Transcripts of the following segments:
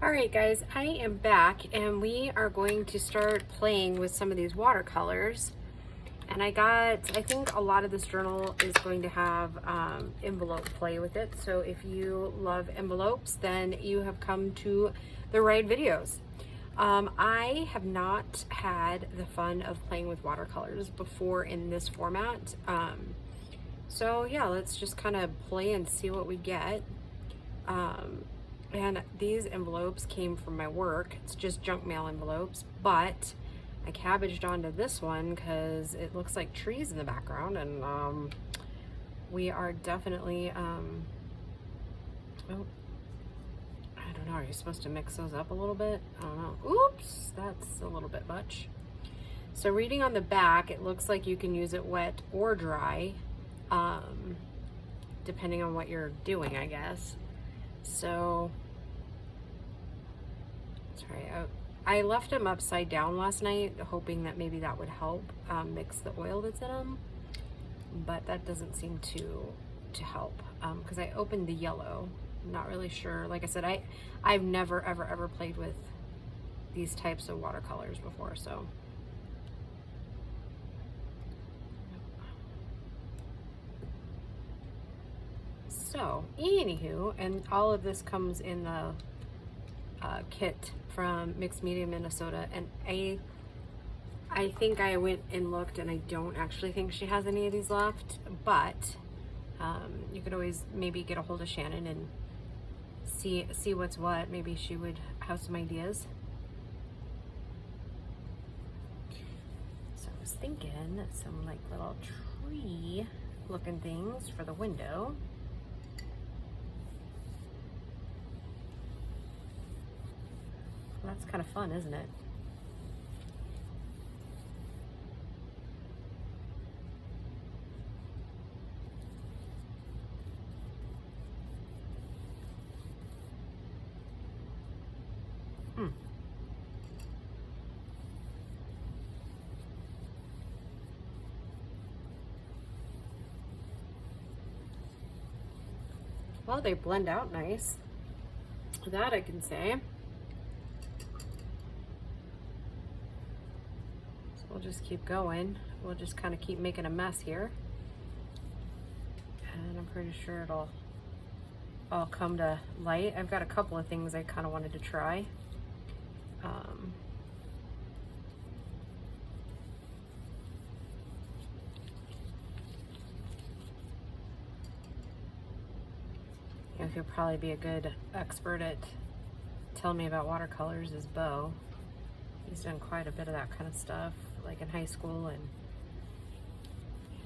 All right, guys, I am back and we are going to start playing with some of these watercolors. And I think a lot of this journal is going to have envelope play with it. So if you love envelopes, then you have come to the right videos. I have not had the fun of playing with watercolors before in this format. So yeah, let's just kind of play and see what we get. And these envelopes came from my work. It's just junk mail envelopes, but I cabbaged onto this one because it looks like trees in the background, and we are definitely, oh, I don't know, are you supposed to mix those up a little bit? I don't know. Oops, that's a little bit much. So reading on the back, it looks like you can use it wet or dry, depending on what you're doing, I guess. So, sorry, I left them upside down last night, hoping that maybe that would help mix the oil that's in them, but that doesn't seem to help because I opened the yellow. I'm not really sure. Like I said, I've never ever played with these types of watercolors before, so. So, anywho, and all of this comes in the kit from Mixed Media Minnesota, and I think I went and looked, and I don't actually think she has any of these left, but you could always maybe get a hold of Shannon and see what's what. Maybe she would have some ideas. So I was thinking some like little tree looking things for the window. That's kind of fun, isn't it? Well, they blend out nice. That I can say. So we'll just keep going. We'll just kind of keep making a mess here. And I'm pretty sure it'll all come to light. I've got a couple of things I kind of wanted to try. He'll probably be a good expert at telling me about watercolors is Bo. He's done quite a bit of that kind of stuff, like in high school, and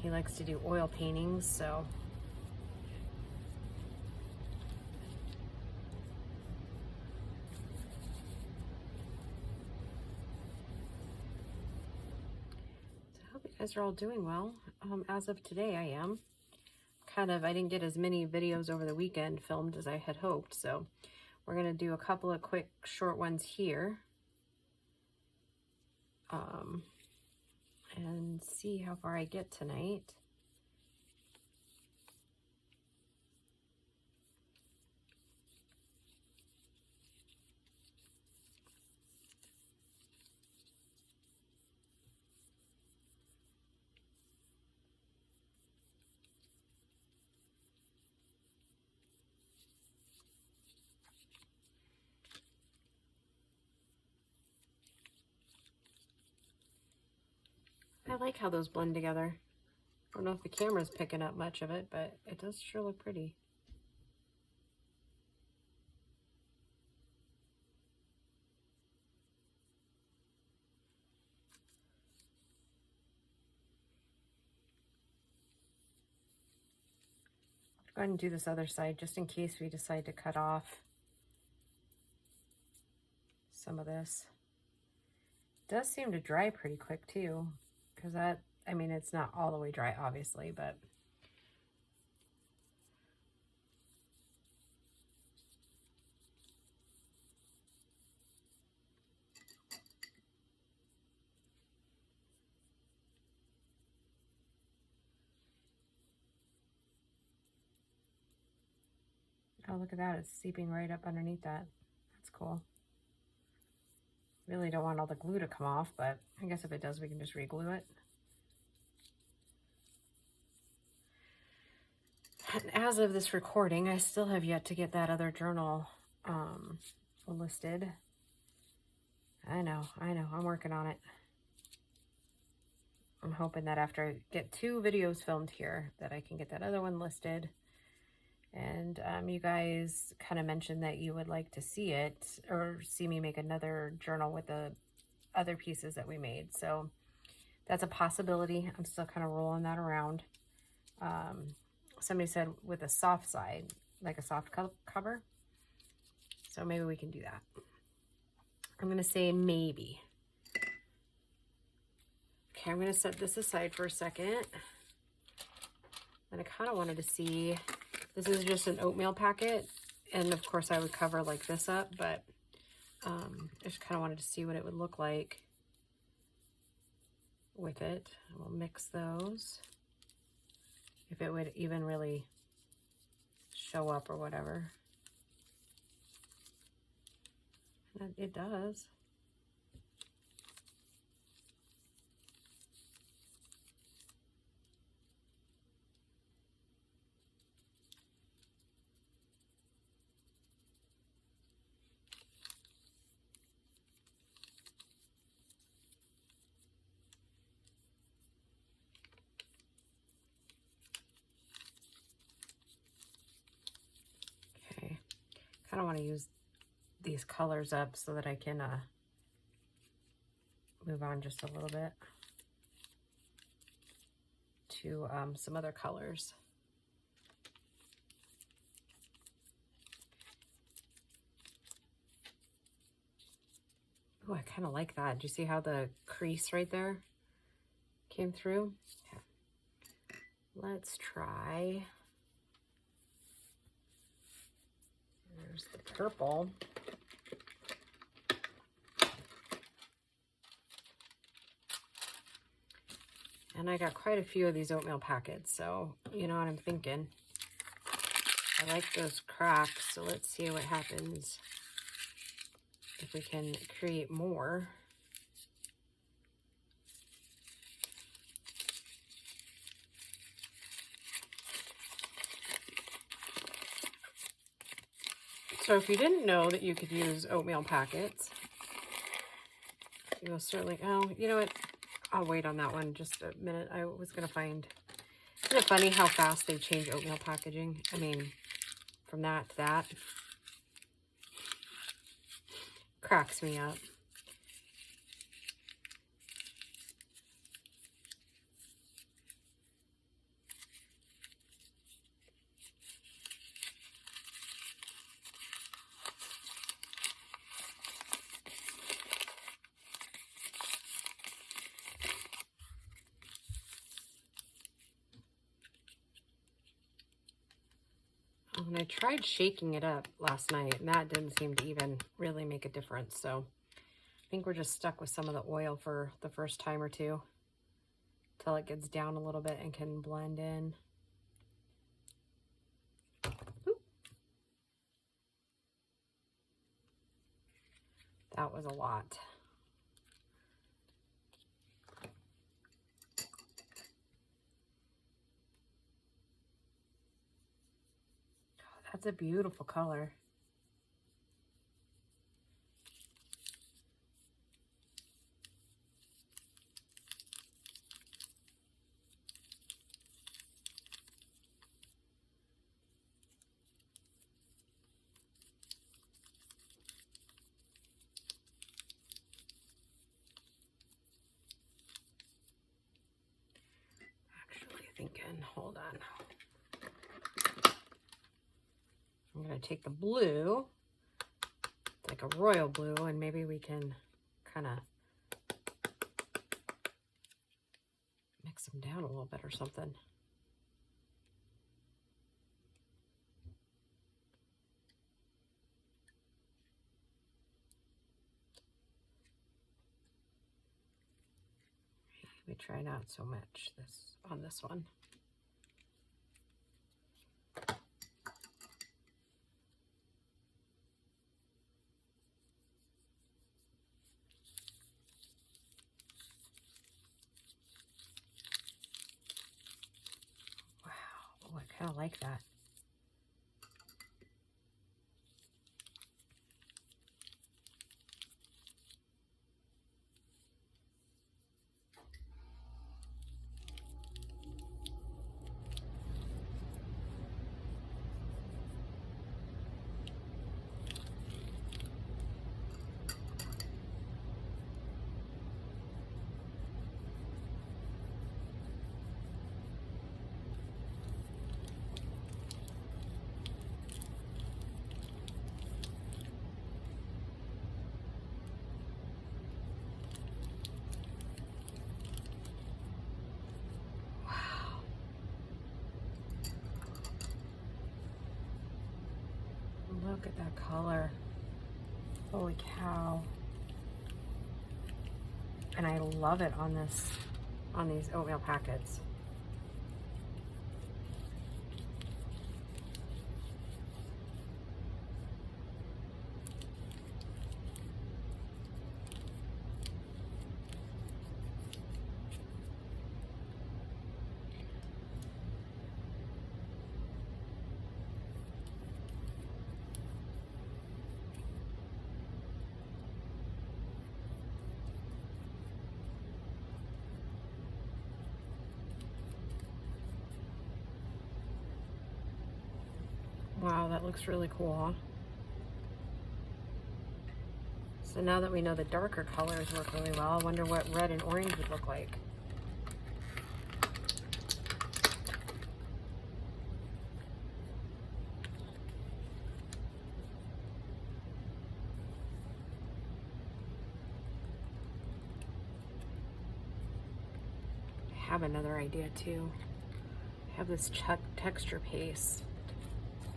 he likes to do oil paintings, so. I hope you guys are all doing well. As of today, I am. I didn't get as many videos over the weekend filmed as I had hoped, so we're going to do a couple of quick short ones here and see how far I get tonight. I like how those blend together. I don't know if the camera's picking up much of it, but it does sure look pretty. I'll go ahead and do this other side just in case we decide to cut off some of this. It does seem to dry pretty quick too, because I mean, it's not all the way dry, obviously, but oh, look at that. It's seeping right up underneath that. That's cool. Really don't want all the glue to come off, but I guess if it does, we can just re-glue it. And as of this recording, I still have yet to get that other journal listed. I know, I'm working on it. I'm hoping that after I get 2 videos filmed here, that I can get that other one listed. And you guys kind of mentioned that you would like to see it, or see me make another journal with the other pieces that we made. So that's a possibility. I'm still kind of rolling that around. Somebody said with a soft side, like a soft cover. So maybe we can do that. I'm going to say maybe. Okay, I'm going to set this aside for a second. And I kind of wanted to see, this is just an oatmeal packet. And of course I would cover like this up, but I just kind of wanted to see what it would look like with it. We'll mix those. If it would even really show up or whatever. And it does. Okay, kind of want to use these colors up so that I can move on just a little bit to some other colors. Oh, I kind of like that. Do you see how the crease right there came through? Okay. Let's try. There's the purple. And I got quite a few of these oatmeal packets, so you know what I'm thinking. I like those cracks, so let's see what happens if we can create more. So if you didn't know that you could use oatmeal packets, you'll certainly, oh, you know what? I'll wait on that one just a minute. I was going to find, isn't it funny how fast they change oatmeal packaging? I mean, from that to that. Cracks me up. And I tried shaking it up last night, and that didn't seem to even really make a difference. So I think we're just stuck with some of the oil for the first time or two till it gets down a little bit and can blend in. Oop. That was a lot. That's a beautiful color. Actually thinking, hold on. I'm going to take the blue, like a royal blue, and maybe we can kind of mix them down a little bit or something. Maybe try not so much on this one. like that. Look at that color. Holy cow. And I love it on these oatmeal packets. Wow, that looks really cool, huh? So now that we know the darker colors work really well, I wonder what red and orange would look like. I have another idea too. I have this texture paste.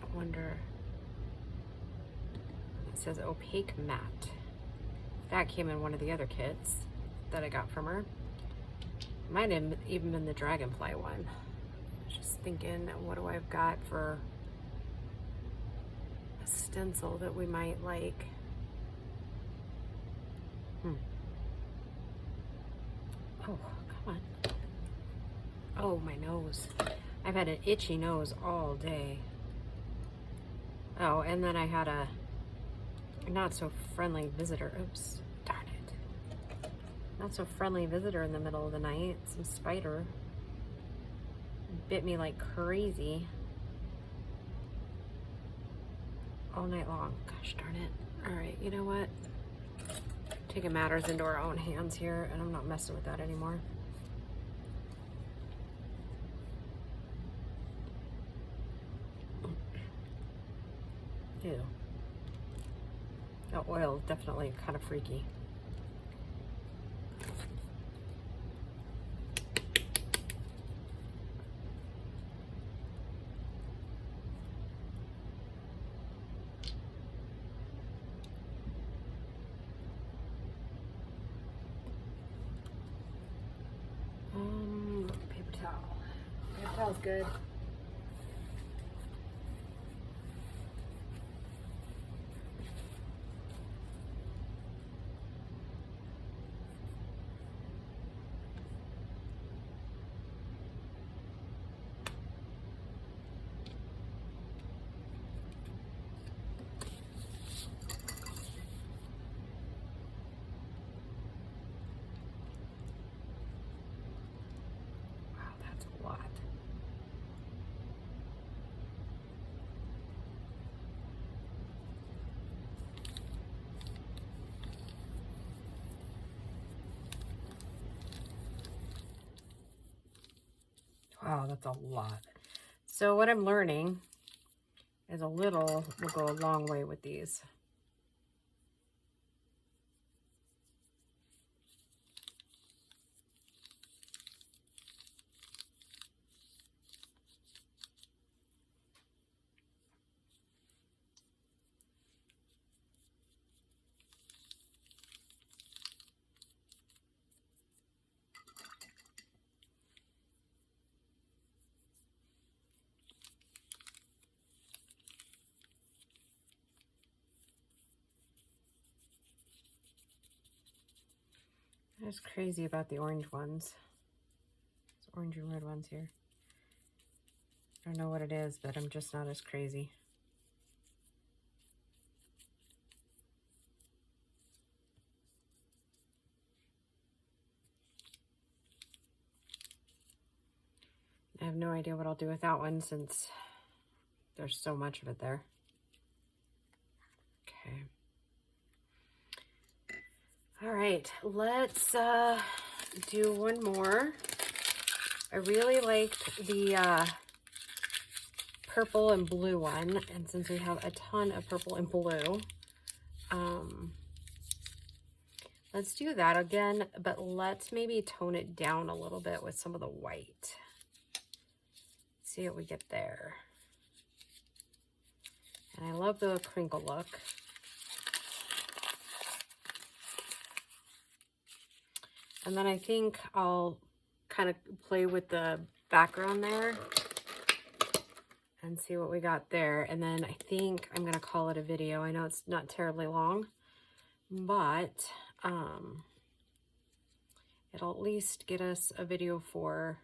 I wonder, it says opaque matte. That came in one of the other kits that I got from her. Might have even been the dragonfly one. Just thinking, what do I've got for a stencil that we might like? Oh, come on. Oh, my nose. I've had an itchy nose all day. Oh, and then I had a not so friendly visitor. Oops, darn it. Not so friendly visitor in the middle of the night. Some spider bit me like crazy all night long. Gosh darn it. All right, you know what? Taking matters into our own hands here, and I'm not messing with that anymore. Ew. The oil is definitely kind of freaky. Paper towel. Paper towel's good. Lot. Wow, that's a lot. So what I'm learning is a little will go a long way with these. That's crazy about the orange ones. There's orange and red ones here. I don't know what it is, but I'm just not as crazy. I have no idea what I'll do with that one since there's so much of it there. Okay. All right, let's do one more. I really liked the purple and blue one, and since we have a ton of purple and blue, let's do that again, but let's maybe tone it down a little bit with some of the white. See what we get there. And I love the crinkle look. And then I think I'll kind of play with the background there and see what we got there. And then I think I'm gonna call it a video. I know it's not terribly long, but it'll at least get us a video for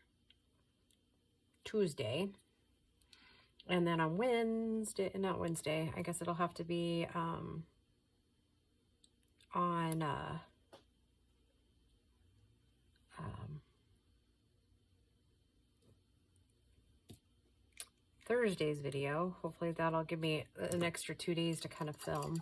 Tuesday. And then on Wednesday, not Wednesday, I guess it'll have to be on Thursday's video. Hopefully that'll give me an extra 2 days to kind of film.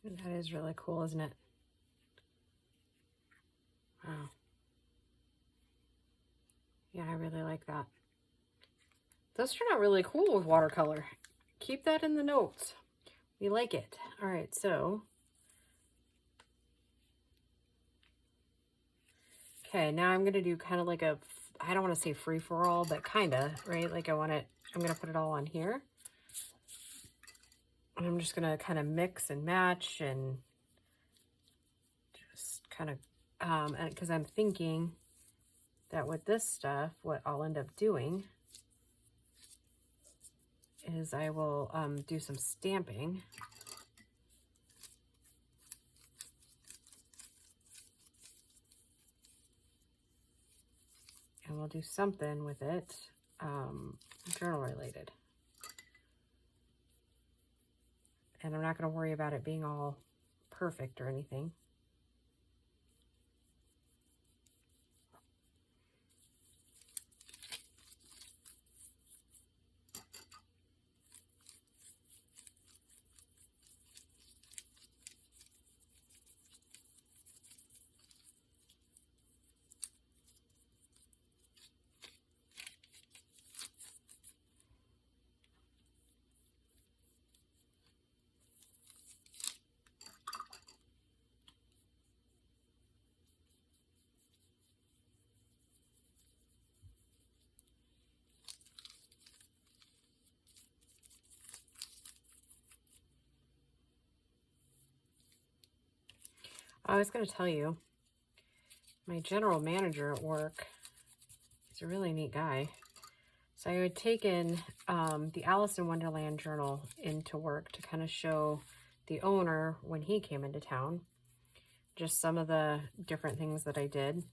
That is really cool, isn't it? Wow. Yeah, I really like that. Those turn out really cool with watercolor. Keep that in the notes. We like it. All right, so. Okay, now I'm gonna do kind of like a, I don't want to say free for all, but kind of, right? Like I'm gonna put it all on here. And I'm just gonna kind of mix and match and just kind of, because I'm thinking that with this stuff, what I'll end up doing is I will do some stamping. And we'll do something with it, journal related. And I'm not going to worry about it being all perfect or anything. I was going to tell you, my general manager at work, he's a really neat guy. So I had taken the Alice in Wonderland journal into work to kind of show the owner when he came into town, just some of the different things that I did.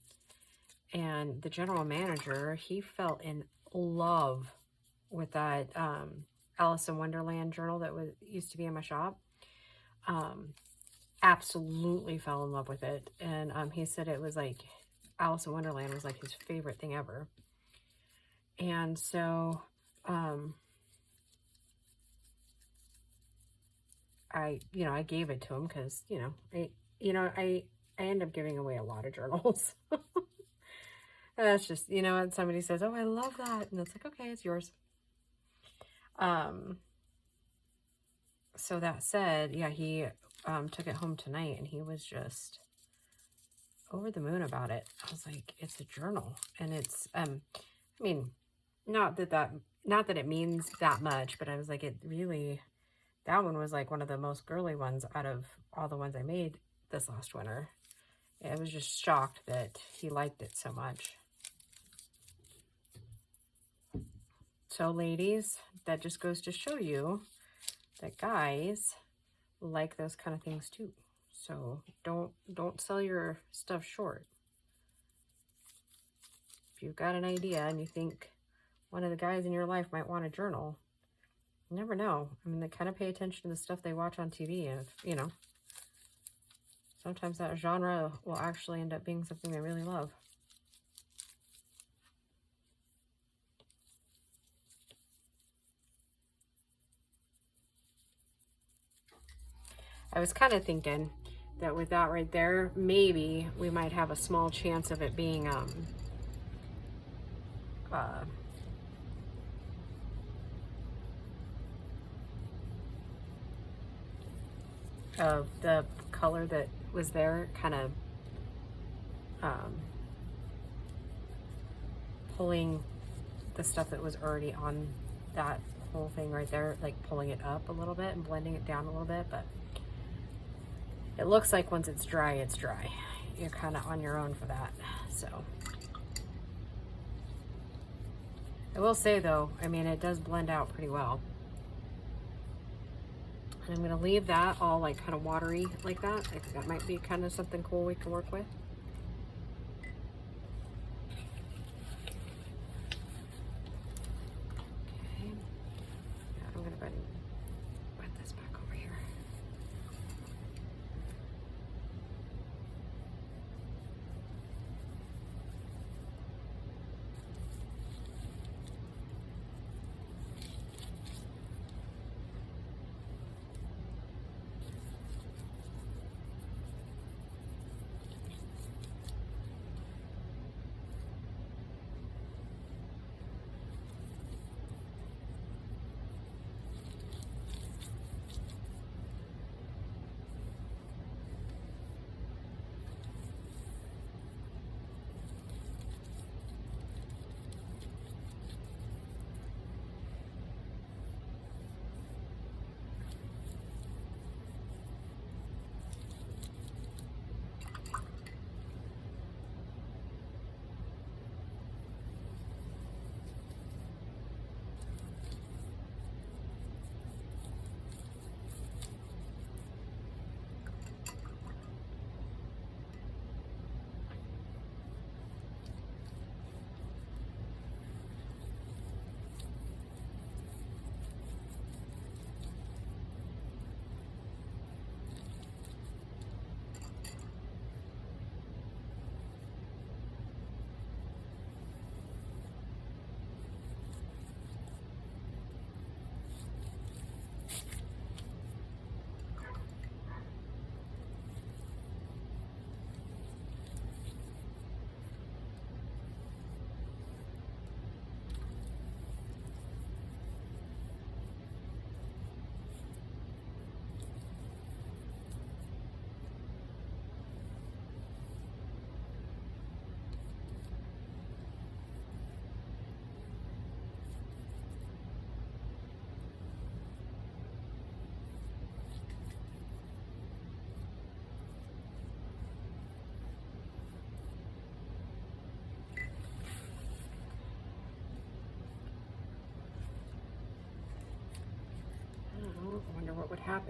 And the general manager, he fell in love with that Alice in Wonderland journal that used to be in my shop. Absolutely fell in love with it. And he said it was like, Alice in Wonderland was like his favorite thing ever. And so I gave it to him because, I end up giving away a lot of journals. That's just, and somebody says, oh, I love that. And it's like, okay, it's yours. So that said, yeah, he took it home tonight and he was just over the moon about it. I was like, it's a journal. And it's, I mean, not that it means that much, but I was like, it really, that one was like one of the most girly ones out of all the ones I made this last winter. I was just shocked that he liked it so much. So ladies, that just goes to show you that guys like those kind of things too. So don't sell your stuff short. If you've got an idea and you think one of the guys in your life might want a journal, you never know. I mean, they kind of pay attention to the stuff they watch on TV. And, sometimes that genre will actually end up being something they really love. I was kind of thinking that with that right there, maybe we might have a small chance of it being, of the color that was there kind of pulling the stuff that was already on that whole thing right there, like pulling it up a little bit and blending it down a little bit. But it looks like once it's dry, it's dry. You're kind of on your own for that. So I will say though, I mean, it does blend out pretty well. And I'm going to leave that all like kind of watery like that. I think that might be kind of something cool we can work with. Okay. Yeah, I'm going to go ahead and put this back over here.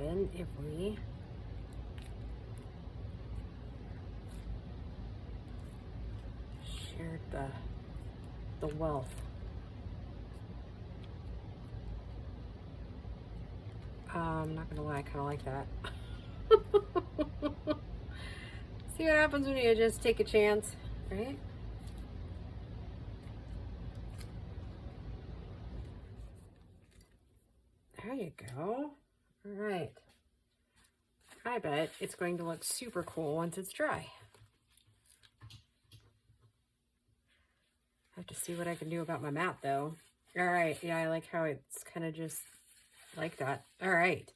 happen if we shared the wealth. I'm not gonna lie, I kind of like that. See what happens when you just take a chance, right? There you go. All right. I bet it's going to look super cool once it's dry. I have to see what I can do about my mat though. All right, yeah, I like how it's kind of just like that. All right.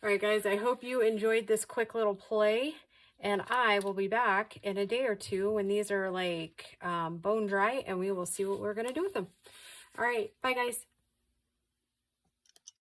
All right, guys, I hope you enjoyed this quick little play, and I will be back in a day or two when these are like bone dry, and we will see what we're going to do with them. All right, bye, guys.